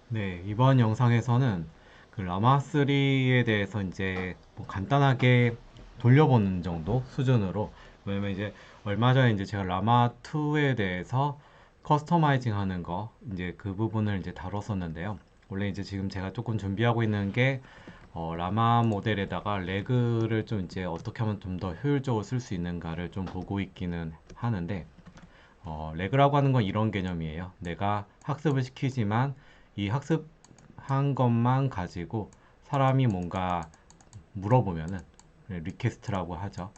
네, 이번 영상에서는 그 라마3에 대해서 이제 뭐 간단하게 돌려보는 정도 수준으로, 왜냐면 이제 얼마 전에 이제 제가 라마2에 대해서 커스터마이징 하는 거 이제 그 부분을 이제 다뤘었는데요. 원래 이제 지금 제가 조금 준비하고 있는 게 라마 모델에다가 레그를 좀 이제 어떻게 하면 좀 더 효율적으로 쓸 수 있는가를 좀 보고 있기는 하는데, 레그라고 하는 건 이런 개념이에요. 내가 학습을 시키지만 이 학습한 것만 가지고 사람이 뭔가 물어보면은 리퀘스트라고 하죠.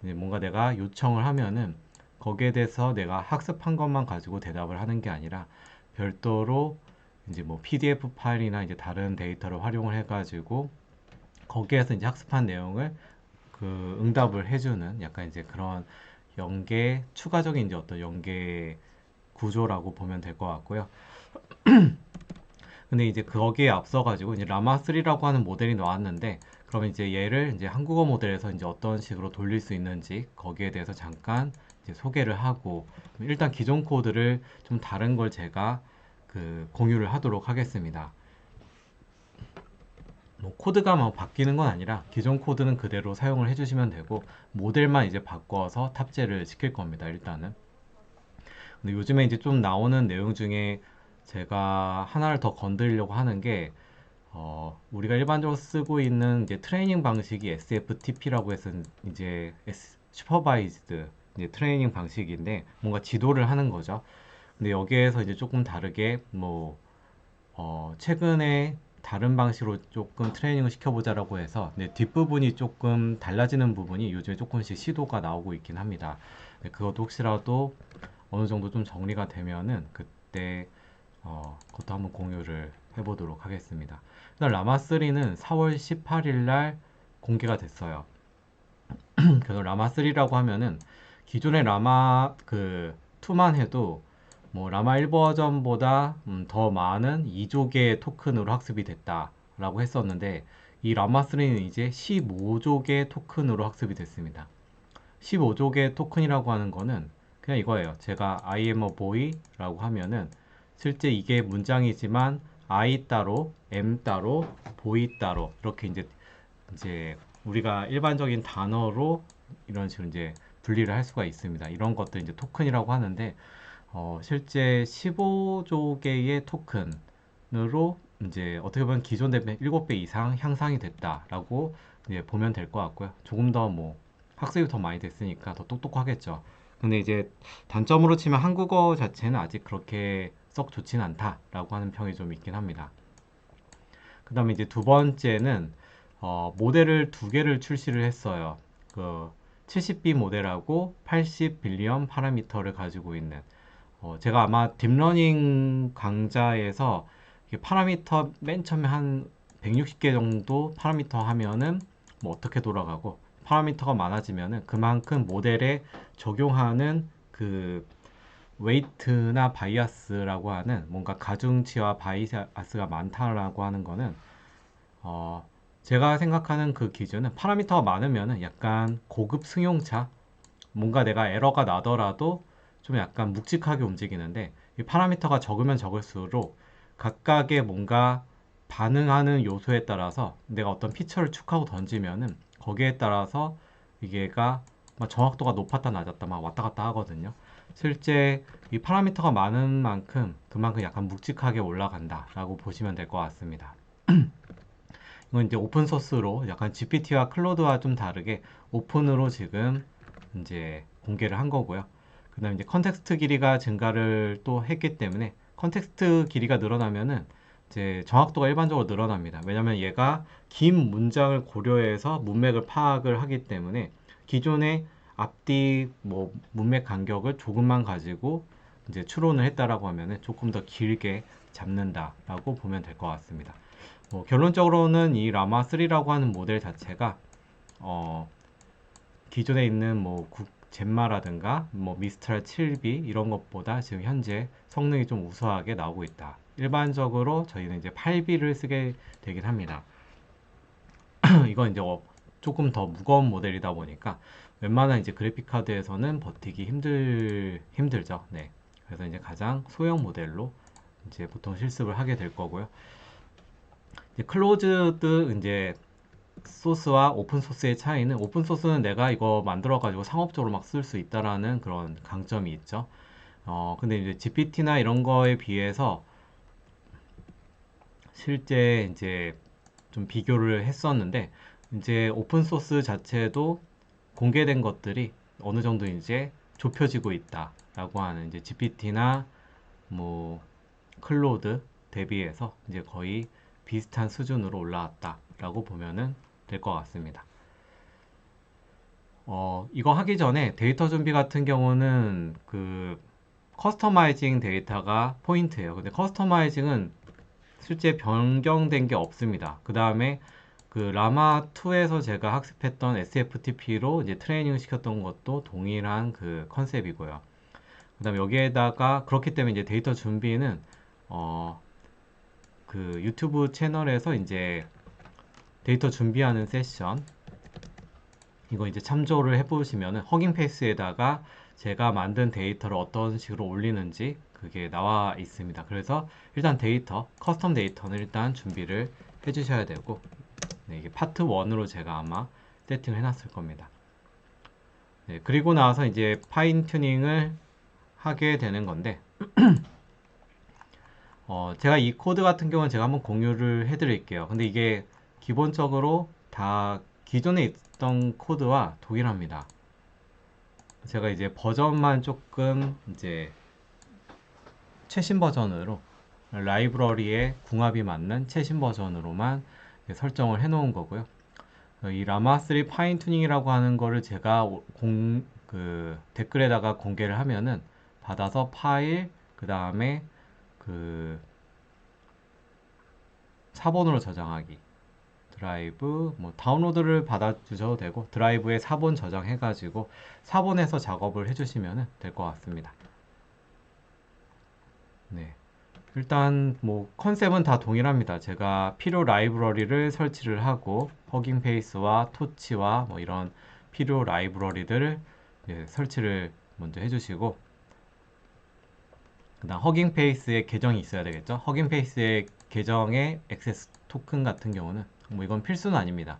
이제 뭔가 내가 요청을 하면은 거기에 대해서 내가 학습한 것만 가지고 대답을 하는 게 아니라 별도로 이제 뭐 PDF 파일이나 이제 다른 데이터를 활용을 해가지고 거기에서 이제 학습한 내용을 그 응답을 해주는 약간 이제 그런 연계 추가적인 이제 어떤 연계 구조라고 보면 될 것 같고요. 근데 이제 거기에 앞서가지고 이제 라마3라고 하는 모델이 나왔는데, 그러면 이제 얘를 이제 한국어 모델에서 이제 어떤 식으로 돌릴 수 있는지 거기에 대해서 잠깐 이제 소개를 하고, 일단 기존 코드를 좀 다른 걸 제가 그 공유를 하도록 하겠습니다. 뭐 코드가 막 바뀌는 건 아니라 기존 코드는 그대로 사용을 해주시면 되고, 모델만 이제 바꿔서 탑재를 시킬 겁니다. 일단은. 근데 요즘에 이제 좀 나오는 내용 중에 제가 하나를 더 건드리려고 하는 게, 우리가 일반적으로 쓰고 있는 이제 트레이닝 방식이 SFTP라고 해서 이제 슈퍼바이즈드 이제 트레이닝 방식인데, 뭔가 지도를 하는 거죠. 근데 여기에서 이제 조금 다르게 뭐 최근에 다른 방식으로 조금 트레이닝을 시켜보자라고 해서, 네, 뒷부분이 조금 달라지는 부분이 요즘에 조금씩 시도가 나오고 있긴 합니다. 네, 그것도 혹시라도 어느 정도 좀 정리가 되면은 그때 그것도 한번 공유를 해보도록 하겠습니다. 일단 라마3는 4월 18일 날 공개가 됐어요. 그래서 라마3라고 하면은 기존의 라마 그 2만 해도 뭐 라마 1 버전보다 더 많은 2조 개의 토큰으로 학습이 됐다라고 했었는데, 이 라마3는 이제 15조 개의 토큰으로 학습이 됐습니다. 15조 개의 토큰이라고 하는 거는 그냥 이거예요. 제가 I am a boy라고 하면은 실제 이게 문장이지만 I 따로, am 따로, boy 따로 이렇게 이제 우리가 일반적인 단어로 이런 식으로 이제 분리를 할 수가 있습니다. 이런 것들 이제 토큰이라고 하는데, 실제 15조 개의 토큰으로 이제 어떻게 보면 기존 대비 7배 이상 향상이 됐다라고 이제 보면 될 것 같고요. 조금 더 뭐 학습이 더 많이 됐으니까 더 똑똑하겠죠. 근데 이제 단점으로 치면 한국어 자체는 아직 그렇게 썩 좋진 않다라고 하는 평이 좀 있긴 합니다. 그 다음에 이제 두 번째는 모델을 두 개를 출시를 했어요. 그 70B 모델하고 80 빌리언 파라미터를 가지고 있는, 제가 아마 딥러닝 강좌에서 이게 파라미터 맨 처음에 한 160개 정도 파라미터 하면은 뭐 어떻게 돌아가고, 파라미터가 많아지면은 그만큼 모델에 적용하는 그 웨이트나 바이아스라고 하는 뭔가 가중치와 바이아스가 많다라고 하는 거는, 어, 제가 생각하는 그 기준은 파라미터가 많으면은 약간 고급 승용차, 뭔가 내가 에러가 나더라도 좀 약간 묵직하게 움직이는데, 이 파라미터가 적으면 적을수록 각각의 뭔가 반응하는 요소에 따라서 내가 어떤 피처를 축하고 던지면은 거기에 따라서 이게가 막 정확도가 높았다 낮았다 막 왔다 갔다 하거든요. 실제 이 파라미터가 많은 만큼 그만큼 약간 묵직하게 올라간다라고 보시면 될 것 같습니다. 이건 이제 오픈 소스로 약간 GPT와 클로드와 좀 다르게 오픈으로 지금 이제 공개를 한 거고요. 그 다음에 이제 컨텍스트 길이가 증가를 또 했기 때문에 컨텍스트 길이가 늘어나면은 이제 정확도가 일반적으로 늘어납니다. 왜냐면 얘가 긴 문장을 고려해서 문맥을 파악을 하기 때문에 기존의 앞뒤 뭐 문맥 간격을 조금만 가지고 이제 추론을 했다라고 하면은 조금 더 길게 잡는다라고 보면 될 것 같습니다. 결론적으로는 이 라마 3라고 하는 모델 자체가 어, 기존에 있는 뭐 젠마라든가 뭐 미스트랄 7B 이런 것보다 지금 현재 성능이 좀 우수하게 나오고 있다. 일반적으로 저희는 이제 8B를 쓰게 되긴 합니다. 이건 이제 조금 더 무거운 모델이다 보니까 웬만한 이제 그래픽 카드에서는 버티기 힘들죠. 네. 그래서 이제 가장 소형 모델로 이제 보통 실습을 하게 될 거고요. 이제 클로즈드 이제 소스와 오픈 소스의 차이는, 오픈 소스는 내가 이거 만들어 가지고 상업적으로 막 쓸 수 있다라는 그런 강점이 있죠. 근데 이제 GPT나 이런 거에 비해서 실제 이제 좀 비교를 했었는데, 이제 오픈 소스 자체도 공개된 것들이 어느 정도 이제 좁혀지고 있다라고 하는, 이제 GPT나 뭐 클로드 대비해서 이제 거의 비슷한 수준으로 올라왔다라고 보면은 될 것 같습니다. 이거 하기 전에 데이터 준비 같은 경우는 그 커스터마이징 데이터가 포인트예요. 근데 커스터마이징은 실제 변경된 게 없습니다. 그 다음에 그 라마2에서 제가 학습했던 SFTP로 이제 트레이닝 시켰던 것도 동일한 그 컨셉이고요. 그 다음에 여기에다가 그렇기 때문에 이제 데이터 준비는 어, 그 유튜브 채널에서 이제 데이터 준비하는 세션, 이거 이제 참조를 해보시면은 허깅 페이스에다가 제가 만든 데이터를 어떤 식으로 올리는지 그게 나와 있습니다. 그래서 일단 데이터, 커스텀 데이터는 일단 준비를 해주셔야 되고, 네, 이게 파트 1으로 제가 아마 세팅을 해놨을 겁니다. 네, 그리고 나서 이제 파인 튜닝을 하게 되는 건데, 제가 이 코드 같은 경우는 제가 한번 공유를 해드릴게요. 근데 이게 기본적으로 다 기존에 있던 코드와 동일합니다. 제가 이제 버전만 조금 이제 최신 버전으로, 라이브러리에 궁합이 맞는 최신 버전으로만 설정을 해 놓은 거고요. 이 라마3 파인 튜닝이라고 하는 거를 제가 그 댓글에다가 공개를 하면은 받아서 파일, 그 다음에 그 사본으로 저장하기, 드라이브, 뭐 다운로드를 받아주셔도 되고 드라이브에 사본 저장해가지고 사본에서 작업을 해주시면 될 것 같습니다. 네. 일단 뭐 컨셉은 다 동일합니다. 제가 필요 라이브러리를 설치를 하고 허깅 페이스와 토치와 뭐 이런 필요 라이브러리들을 설치를 먼저 해주시고, 그다음 허깅 페이스의 계정이 있어야 되겠죠. 허깅 페이스의 계정의 액세스 토큰 같은 경우는 뭐 이건 필수는 아닙니다.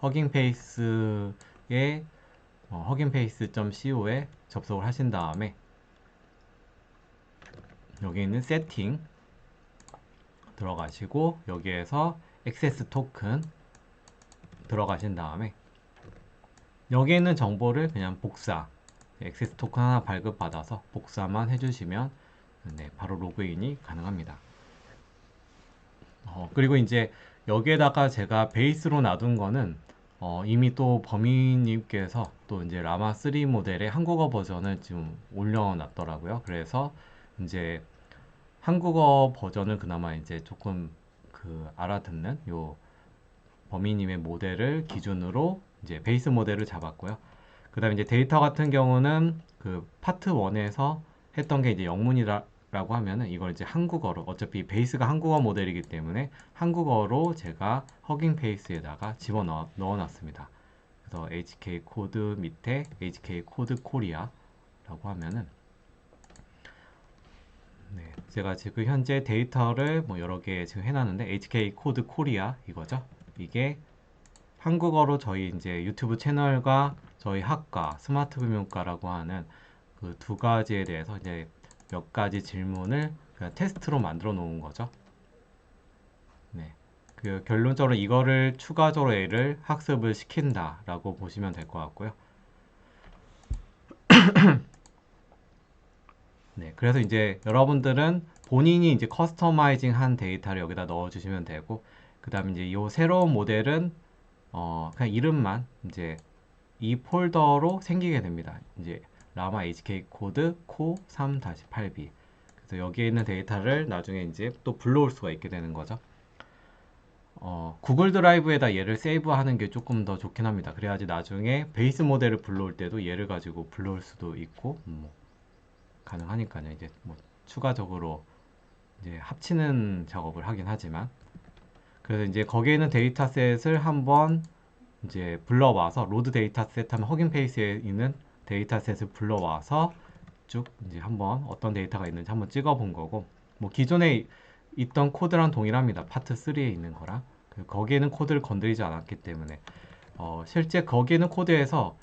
허깅 페이스의 허깅페이스.co에 접속을 하신 다음에 여기 있는 세팅 들어가시고 여기에서 액세스 토큰 들어가신 다음에 여기에 있는 정보를 그냥 복사, 액세스 토큰 하나 발급받아서 복사만 해주시면 네, 바로 로그인이 가능합니다. 그리고 이제 여기에다가 제가 베이스로 놔둔 거는 이미 또 범인님께서 또 이제 라마 3 모델의 한국어 버전을 지금 올려놨더라고요. 그래서 이제 한국어 버전을 그나마 이제 조금 그 알아듣는 요 범인님의 모델을 기준으로 이제 베이스 모델을 잡았고요. 그 다음에 이제 데이터 같은 경우는 그 파트 1에서 했던 게 이제 영문이라고 하면은 이걸 이제 한국어로, 어차피 베이스가 한국어 모델이기 때문에 한국어로 제가 허깅 페이스에다가 넣어놨습니다. 그래서 HK 코드 밑에 HK 코드 코리아라고 하면은 네, 제가 지금 현재 데이터를 뭐 여러 개 지금 해놨는데 HK 코드 코리아 이거죠. 이게 한국어로 저희 이제 유튜브 채널과 저희 학과 스마트 금융과라고 하는 그 두 가지에 대해서 이제 몇 가지 질문을 그냥 테스트로 만들어 놓은 거죠. 네. 그 결론적으로 이거를 추가적으로 얘를 학습을 시킨다라고 보시면 될 것 같고요. 네. 그래서 이제 여러분들은 본인이 이제 커스터마이징 한 데이터를 여기다 넣어 주시면 되고, 그 다음에 이제 이 새로운 모델은 그냥 이름만 이제 이 폴더로 생기게 됩니다. 이제 라마 HK 코드 코 3-8b. 그래서 여기에 있는 데이터를 나중에 이제 또 불러올 수가 있게 되는 거죠. 구글 드라이브에다 얘를 세이브하는 게 조금 더 좋긴 합니다. 그래야지 나중에 베이스 모델을 불러올 때도 얘를 가지고 불러올 수도 있고 뭐 가능하니까요. 이제 뭐 추가적으로 이제 합치는 작업을 하긴 하지만, 그래서 이제 거기에 있는 데이터셋을 한번 이제 불러와서 로드 데이터셋 하면 허깅 페이스에 있는 데이터셋을 불러와서 쭉 이제 한번 어떤 데이터가 있는지 한번 찍어 본 거고, 뭐 기존에 있던 코드랑 동일합니다. 파트 3에 있는 거랑. 거기에는 코드를 건드리지 않았기 때문에 실제 거기에는 코드에서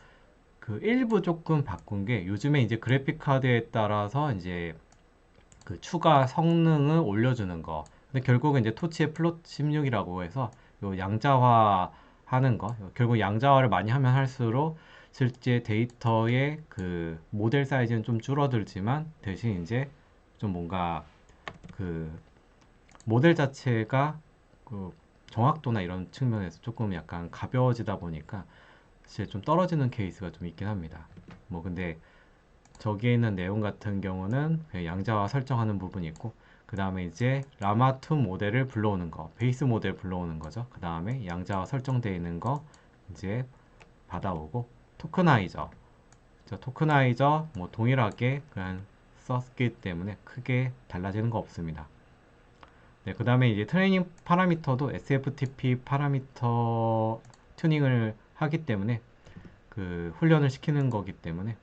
그 일부 조금 바꾼 게 요즘에 이제 그래픽 카드에 따라서 이제 그 추가 성능을 올려주는 거. 근데 결국은 이제 토치의 플롯 16이라고 해서 요 양자화 하는 거. 결국 양자화를 많이 하면 할수록 실제 데이터의 그 모델 사이즈는 좀 줄어들지만 대신 이제 좀 뭔가 그 모델 자체가 그 정확도나 이런 측면에서 조금 약간 가벼워지다 보니까 사실 좀 떨어지는 케이스가 좀 있긴 합니다. 뭐 근데 저기에 있는 내용 같은 경우는 그냥 양자화 설정하는 부분이 있고 그 다음에 이제 라마2 모델을 불러오는 거 베이스 모델 불러오는 거죠. 그 다음에 양자화 설정되어 있는 거 이제 받아오고 토크나이저 토크나이저 뭐 동일하게 그냥 썼기 때문에 크게 달라지는 거 없습니다. 네, 그 다음에 이제 트레이닝 파라미터도 SFTP 파라미터 튜닝을 하기 때문에 그 훈련을 시키는 거기 때문에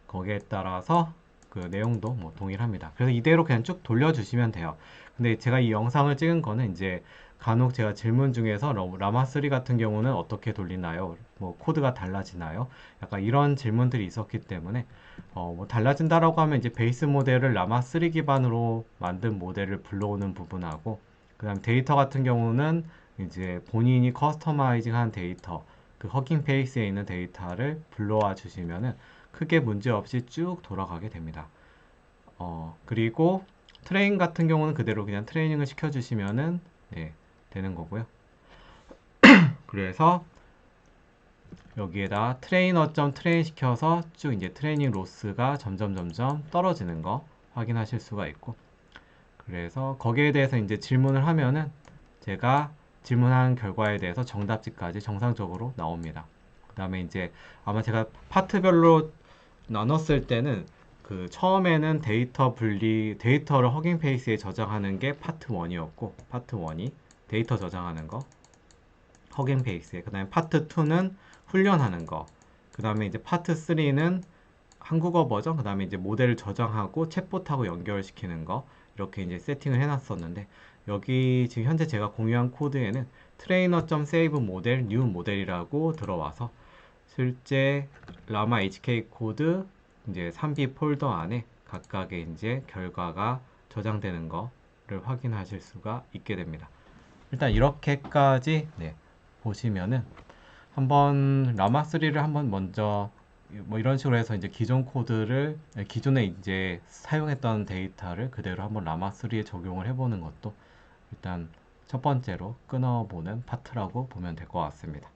거기에 따라서 그 내용도 뭐 동일합니다. 그래서 이대로 그냥 쭉 돌려주시면 돼요. 근데 제가 이 영상을 찍은 거는 이제 간혹 제가 질문 중에서 라마3 같은 경우는 어떻게 돌리나요? 뭐 코드가 달라지나요? 약간 이런 질문들이 있었기 때문에 뭐 달라진다라고 하면 이제 베이스 모델을 라마3 기반으로 만든 모델을 불러오는 부분하고 그다음 데이터 같은 경우는 이제 본인이 커스터마이징한 데이터 그 허깅 페이스에 있는 데이터를 불러와 주시면은 크게 문제 없이 쭉 돌아가게 됩니다. 그리고 트레인 같은 경우는 그대로 그냥 트레이닝을 시켜주시면은 네, 되는 거고요. 그래서 여기에다 트레이너.트레인 시켜서 쭉 이제 트레이닝 로스가 점점 떨어지는 거 확인하실 수가 있고 그래서 거기에 대해서 이제 질문을 하면은 제가 질문한 결과에 대해서 정답지까지 정상적으로 나옵니다. 그 다음에 이제 아마 제가 파트별로 나눴을 때는 그 처음에는 데이터를 허깅 페이스에 저장하는 게 파트 1이었고 파트 1이 데이터 저장하는 거 허깅 페이스에 그 다음에 파트 2는 훈련하는 거 그 다음에 이제 파트 3는 한국어 버전 그 다음에 이제 모델을 저장하고 챗봇하고 연결시키는 거 이렇게 이제 세팅을 해놨었는데 여기 지금 현재 제가 공유한 코드에는 trainer.save 모델 new 모델이라고 들어와서 실제 라마 HK 코드 이제 3B 폴더 안에 각각의 이제 결과가 저장되는 거를 확인하실 수가 있게 됩니다. 일단 이렇게까지 네, 보시면은 한번 라마3를 한번 먼저 뭐 이런 식으로 해서 이제 기존 코드를 기존에 이제 사용했던 데이터를 그대로 한번 라마3에 적용을 해보는 것도 일단 첫 번째로 끊어보는 파트라고 보면 될 것 같습니다.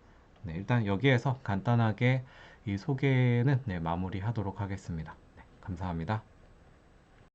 네, 일단 여기에서 간단하게 이 소개는 네, 마무리하도록 하겠습니다. 네, 감사합니다.